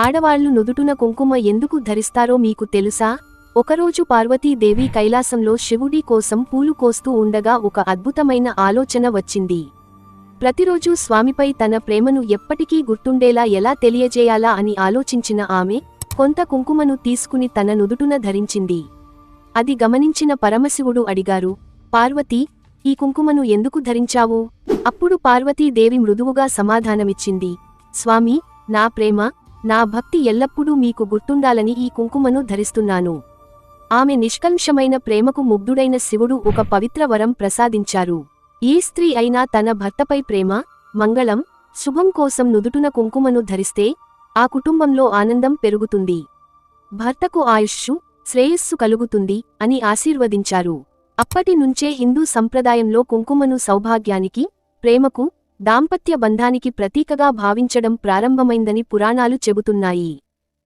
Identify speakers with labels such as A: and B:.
A: ఆడవాళ్లు నుదుటున కుంకుమ ఎందుకు ధరిస్తారో మీకు తెలుసా? ఒకరోజు పార్వతీదేవి కైలాసంలో శివుడి కోసం పూలు కోస్తూ ఉండగా ఒక అద్భుతమైన ఆలోచన వచ్చింది. ప్రతిరోజూ స్వామిపై తన ప్రేమను ఎప్పటికీ గుర్తుండేలా ఎలా తెలియజేయాలా అని ఆలోచించిన ఆమె కొంత కుంకుమను తీసుకుని తన నుదుటున ధరించింది. అది గమనించిన పరమశివుడు అడిగారు, పార్వతీ, ఈ కుంకుమను ఎందుకు ధరించావు? అప్పుడు పార్వతీదేవి మృదువుగా సమాధానమిచ్చింది, స్వామీ, నా ప్రేమ, నా భక్తి ఎల్లప్పుడూ మీకు గుర్తుండాలని ఈ కుంకుమను ధరిస్తున్నాను. ఆమె నిష్కల్మషమైన ప్రేమకు ముగ్ధుడైన శివుడు ఒక పవిత్ర వరం ప్రసాదించారు. ఏ స్త్రీ అయినా తన భర్తపై ప్రేమ, మంగళం, శుభం కోసం నుదుటున కుంకుమను ధరిస్తే ఆ కుటుంబంలో ఆనందం పెరుగుతుంది, భర్తకు ఆయుష్షు, శ్రేయస్సు కలుగుతుంది అని ఆశీర్వదించారు. అప్పటి నుంచే హిందూ సంప్రదాయంలో కుంకుమను సౌభాగ్యానికి, ప్రేమకు, దాంపత్య బంధానికి ప్రతీకగా భావించడం ప్రారంభమైందని పురాణాలు చెబుతున్నాయి.